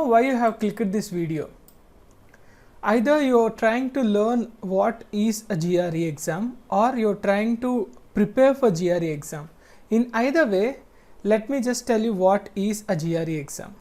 Now why you have clicked this video? Either you are trying to learn what is a GRE exam or you are trying to prepare for GRE exam. In either way, let me just tell you what is a GRE exam.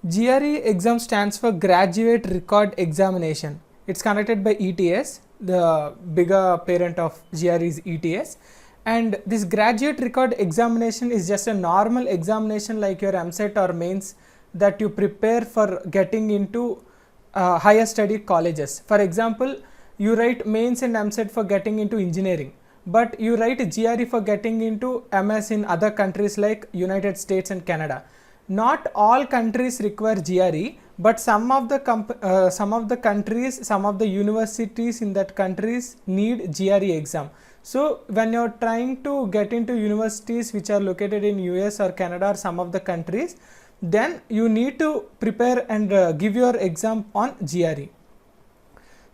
GRE exam stands for Graduate Record Examination. It's conducted by ETS. The bigger parent of GRE is ETS. And this graduate record examination is just a normal examination like your MCET or mains that you prepare for getting into higher study colleges. For example, you write mains and MCET for getting into engineering, but you write GRE for getting into MS in other countries like United States and Canada. Not all countries require GRE, but some of the countries, some of the universities in that countries need GRE exam. So when you are trying to get into universities which are located in US or Canada or some of the countries, then you need to prepare and give your exam on GRE.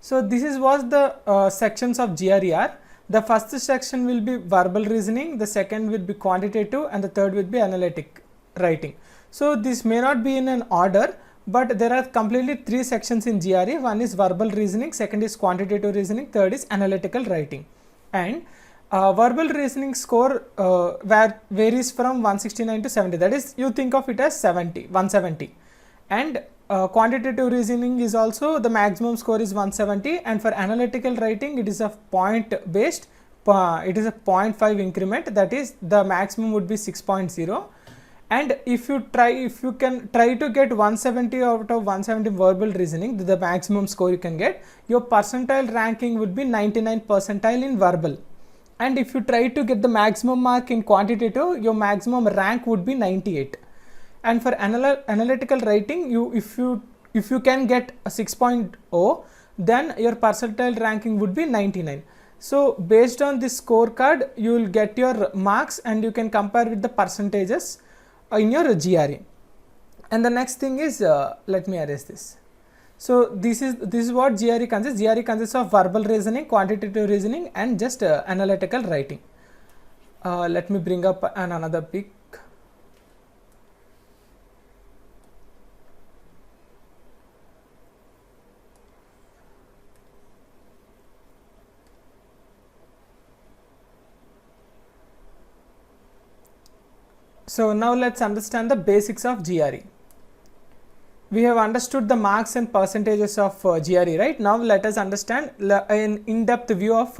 So this is what the sections of GRE are. The first section will be verbal reasoning, the second will be quantitative, and the third will be analytic writing. So this may not be in an order, but there are completely three sections in GRE. One is verbal reasoning, second is quantitative reasoning, third is analytical writing. And verbal reasoning score varies from 169 to 70. That is, you think of it as 170. And quantitative reasoning is also the maximum score is 170. And for analytical writing, it is a point based. It is a 0.5 increment. That is, the maximum would be 6.0. And if you can try to get 170 out of 170 verbal reasoning, the maximum score you can get, your percentile ranking would be 99 percentile in verbal. And if you try to get the maximum mark in quantitative, your maximum rank would be 98. And for analytical writing, if you can get a 6.0, then your percentile ranking would be 99. So based on this scorecard, you will get your marks and you can compare with the percentages in your GRE. And the next thing is, let me erase this. So this is what GRE consists. GRE consists of verbal reasoning, quantitative reasoning, and just analytical writing. Let me bring up another pic. So now let's understand the basics of GRE. We have understood the marks and percentages of GRE, right? Now let us understand an in-depth view of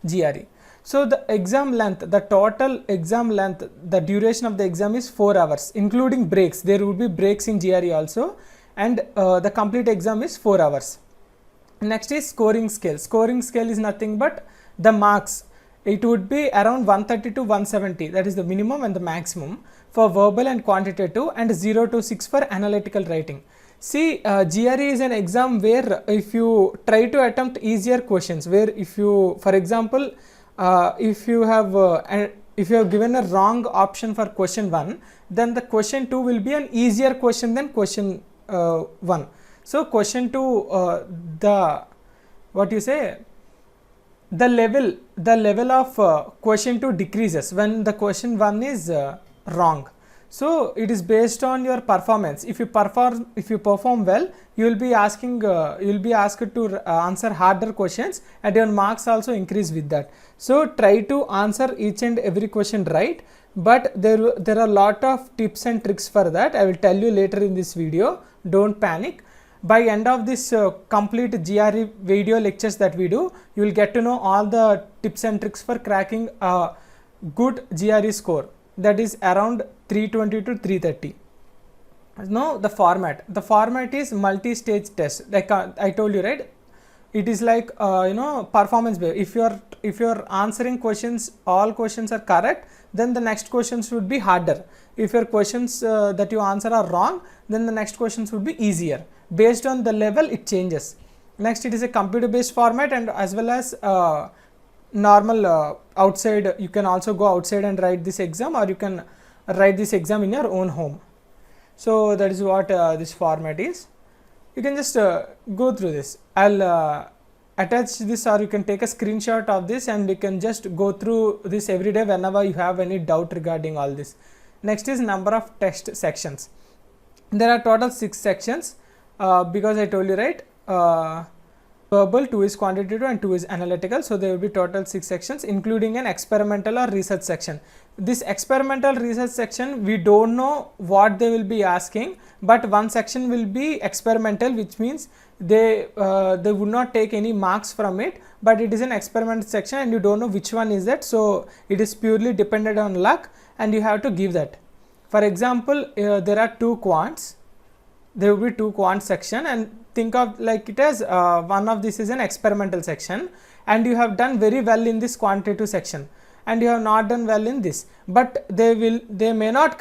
GRE. So the exam length, the total exam length, the duration of the exam is 4 hours, including breaks. There will be breaks in GRE also, and the complete exam is 4 hours. Next is scoring scale. Scoring scale is nothing but the marks. It would be around 130 to 170, that is the minimum and the maximum for verbal and quantitative, and 0 to 6 for analytical writing. See, GRE is an exam where if you try to attempt easier questions, where if you, for example, if you have given a wrong option for question 1, then the question 2 will be an easier question than question 1. So question 2, the level of question 2 decreases when the question 1 is wrong. So it is based on your performance. If you perform well, you will be asked to answer harder questions, and your marks also increase with that. So try to answer each and every question right, but there are a lot of tips and tricks for that. I will tell you later in this video. Don't panic. By end of this complete GRE video lectures that we do, you will get to know all the tips and tricks for cracking a good GRE score, that is around 320 to 330. Now the format is multi-stage test, like I told you, right? It is like performance based. If you are answering questions, all questions are correct, then the next questions would be harder. If your questions that you answer are wrong, then the next questions would be easier. Based on the level, it changes. Next, it is a computer based format, and as well as normal outside. You can also go outside and write this exam, or you can write this exam in your own home. So that is what this format is. You can just go through this. I'll attach this, or you can take a screenshot of this and you can just go through this every day whenever you have any doubt regarding all this. Next is number of test sections. There are total 6 sections because I told you, right, verbal, 2 is quantitative and 2 is analytical. So there will be total 6 sections including an experimental or research section. This experimental research section, we don't know what they will be asking, but one section will be experimental, which means they would not take any marks from it, but it is an experimental section and you don't know which one is that. So it is purely dependent on luck and you have to give that. For example, there are 2 quants, there will be 2 quant section, and think of like it as one of this is an experimental section and you have done very well in this quantitative section and you have not done well in this, but they may not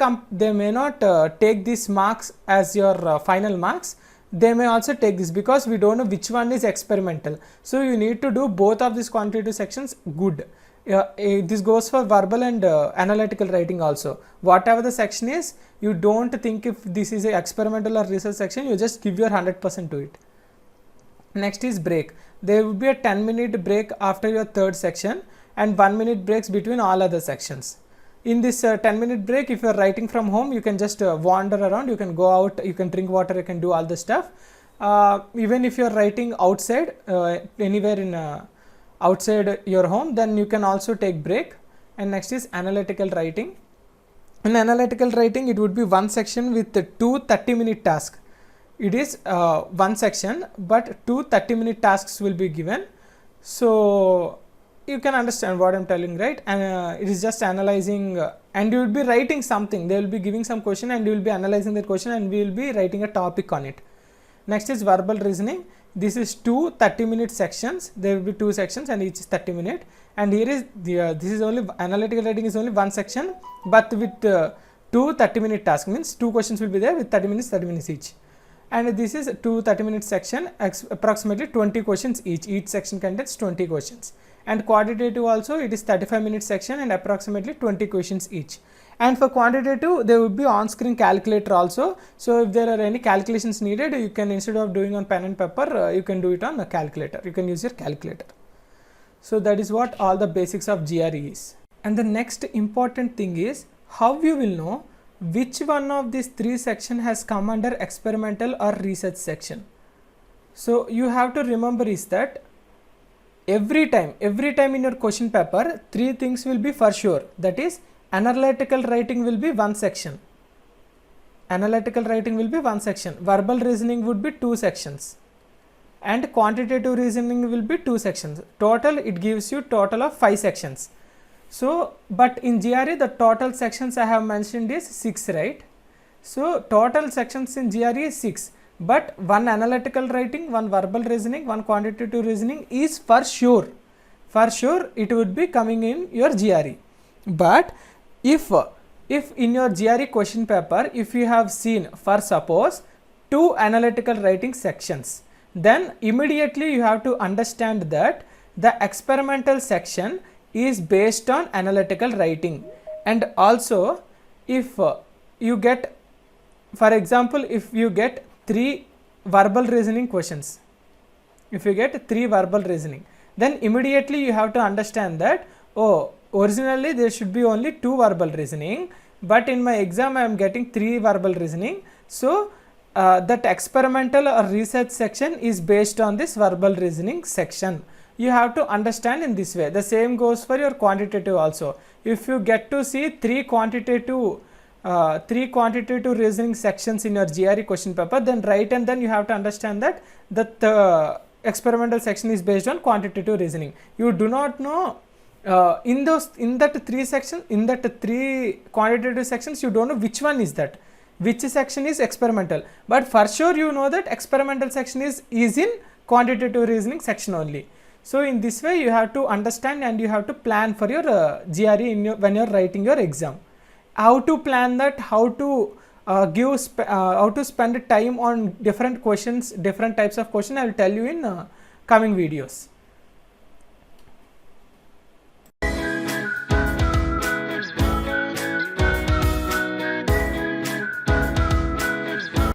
take these marks as your final marks. They may also take this because we don't know which one is experimental. So you need to do both of these quantitative sections good. This goes for verbal and analytical writing also. Whatever the section is, you don't think if this is a experimental or research section, you just give your 100% to it. Next is break. There will be a 10-minute break after your third section and 1-minute breaks between all other sections. In this 10-minute break, if you are writing from home, you can just wander around, you can go out, you can drink water, you can do all the stuff. Even if you are writing outside, anywhere in outside your home, then you can also take break. And next is analytical writing. In analytical writing, it would be one section with 2 30-minute tasks. It is one section, but 2 30-minute tasks will be given. So you can understand what I'm telling, right? And it is just analyzing and you will be writing something. They will be giving some question and you will be analyzing that question and we will be writing a topic on it. Next is verbal reasoning. This is 2 30-minute sections. There will be 2 sections and each is 30 minutes. And here is this is only analytical writing is only one section, but with 2 30-minute tasks, means 2 questions will be there with 30 minutes each. And this is 2 30-minute section, approximately 20 questions each. Each section contains 20 questions. And quantitative also, it is 35-minute section and approximately 20 questions each. And for quantitative, there will be on-screen calculator also. So if there are any calculations needed, you can, instead of doing on pen and paper, you can do it on a calculator. You can use your calculator. So that is what all the basics of GRE is. And the next important thing is how you will know which one of these 3 sections has come under experimental or research section. So you have to remember is that every time in your question paper, 3 things will be for sure. That is, analytical writing will be one section. Analytical writing will be one section. Verbal reasoning would be 2 sections. And quantitative reasoning will be 2 sections. Total, it gives you total of 5 sections. So, but in GRE, the total sections I have mentioned is 6, right? So, total sections in GRE is 6. But one analytical writing, one verbal reasoning, one quantitative reasoning is for sure. For sure, it would be coming in your GRE. But if in your GRE question paper, if you have seen, for suppose, 2 analytical writing sections, then immediately you have to understand that the experimental section is based on analytical writing. And also, if you get, for example, if you get 3 verbal reasoning questions, if you get 3 verbal reasoning, then immediately you have to understand that, oh, originally there should be only 2 verbal reasoning, but in my exam I am getting 3 verbal reasoning. So that experimental or research section is based on this verbal reasoning section. You have to understand in this way. The same goes for your quantitative also. If you get to see 3 quantitative reasoning sections in your GRE question paper, then write, and then you have to understand that the experimental section is based on quantitative reasoning. You do not know in that 3 quantitative sections, you don't know which one is that, which section is experimental, but for sure you know that experimental section is in quantitative reasoning section only. So in this way you have to understand and you have to plan for your GRE when you are writing your exam. How to plan that, how to how to spend time on different questions, different types of questions, I will tell you in coming videos.